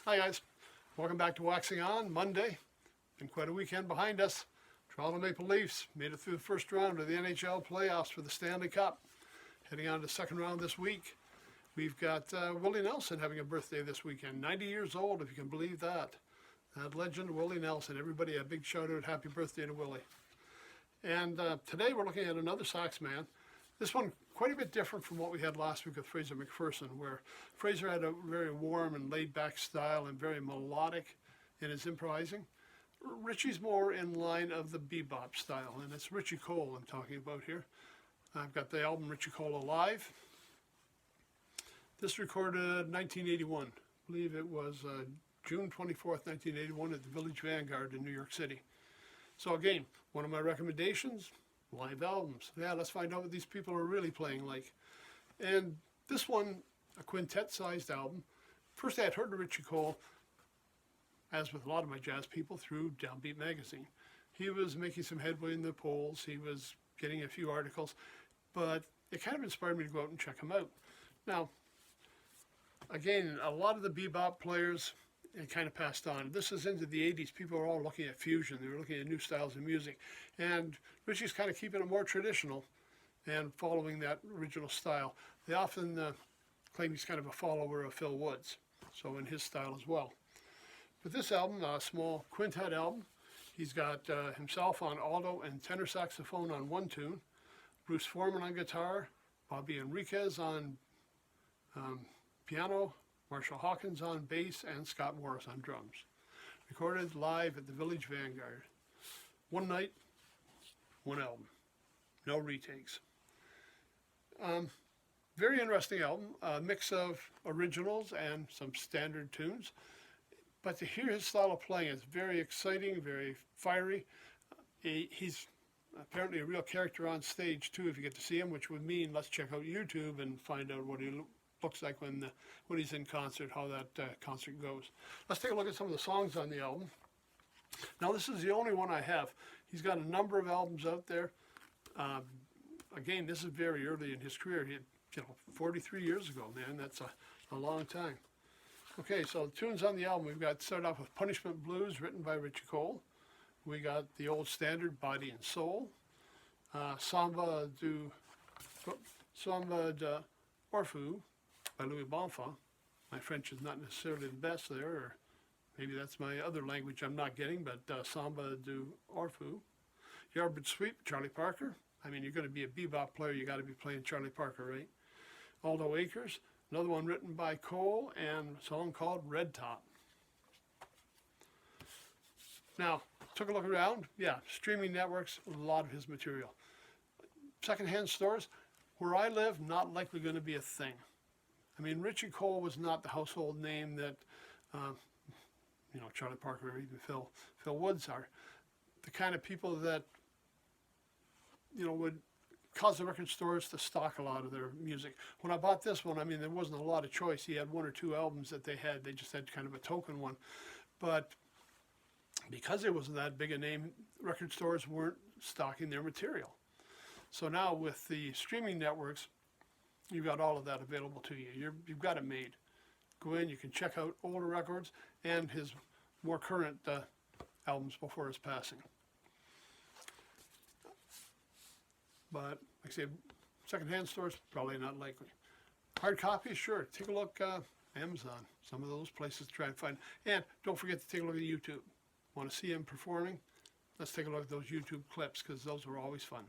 Hi guys, welcome back to Waxing On Monday. Been quite a weekend behind us. Toronto Maple Leafs made it through the first round of the NHL playoffs for the Stanley Cup. Heading on to the second round this week. We've got Willie Nelson having a birthday this weekend. 90 years old, if you can believe that. That legend, Willie Nelson. Everybody a big shout out, happy birthday to Willie. And today we're looking at another Saxman. This one quite a bit different from what we had last week with Fraser McPherson, where Fraser had a very warm and laid-back style and very melodic in his improvising. Ritchie's more in line of the bebop style, and it's Ritchie Cole I'm talking about here. I've got the album Ritchie Cole Alive. This recorded 1981. I believe it was June 24th, 1981 at the Village Vanguard in New York City. So again, one of my recommendations, live albums. Yeah, let's find out what these people are really playing like. And this one, a quintet-sized album. First I had heard of Ritchie Cole, as with a lot of my jazz people, through Downbeat magazine. He was making some headway in the polls. He was getting a few articles, but it kind of inspired me to go out and check him out. Now, again, a lot of the bebop players, it kind of passed on. This is into the 80s. People are all looking at fusion. They were looking at new styles of music. And Ritchie's kind of keeping it more traditional and following that original style. They often claim he's kind of a follower of Phil Woods, so in his style as well. But this album, a small quintet album, he's got himself on alto and tenor saxophone on one tune, Bruce Foreman on guitar, Bobby Enriquez on piano, Marshall Hawkins on bass, and Scott Morris on drums. Recorded live at the Village Vanguard. One night, one album. No retakes. Very interesting album. A mix of originals and some standard tunes. But to hear his style of playing is very exciting, very fiery. He's apparently a real character on stage too, if you get to see him, which would mean let's check out YouTube and find out what he looks like when he's in concert, how that concert goes. Let's take a look at some of the songs on the album. Now this is the only one I have. He's got a number of albums out there. Again, this is very early in his career. He had, 43 years ago, man. That's a long time. Okay, so the tunes on the album, we've got start off with Punishment Blues, written by Ritchie Cole. We got the old standard, Body and Soul. Samba de Orfeu by Louis Bonfa. My French is not necessarily the best there, or maybe that's my other language I'm not getting, but Samba de Orfeu. Yardbird Sweep, Charlie Parker. I mean, you're going to be a bebop player, you got to be playing Charlie Parker, right? Aldo Acres, another one written by Cole, and a song called Red Top. Now, took a look around. Yeah, streaming networks, a lot of his material. Secondhand stores, where I live, not likely going to be a thing. I mean, Ritchie Cole was not the household name that, Charlie Parker or even Phil Woods are. The kind of people that, would cause the record stores to stock a lot of their music. When I bought this one, I mean, there wasn't a lot of choice. He had one or two albums that they had. They just had kind of a token one. But because it wasn't that big a name, record stores weren't stocking their material. So now with the streaming networks, you've got all of that available to you. You've got it made. Go in, you can check out older records and his more current albums before his passing. But like I said, secondhand stores, probably not likely. Hard copies, sure. Take a look, Amazon, some of those places to try and find. And don't forget to take a look at YouTube. Want to see him performing? Let's take a look at those YouTube clips, because those are always fun.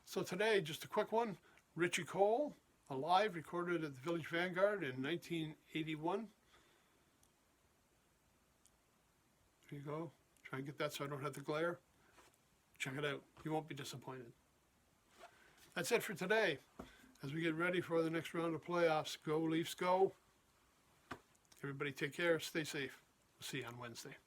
So today, just a quick one. Ritchie Cole, Alive, recorded at the Village Vanguard in 1981. There you go. Try and get that so I don't have to glare. Check it out. You won't be disappointed. That's it for today. As we get ready for the next round of playoffs, go Leafs go. Everybody take care, stay safe. We'll see you on Wednesday.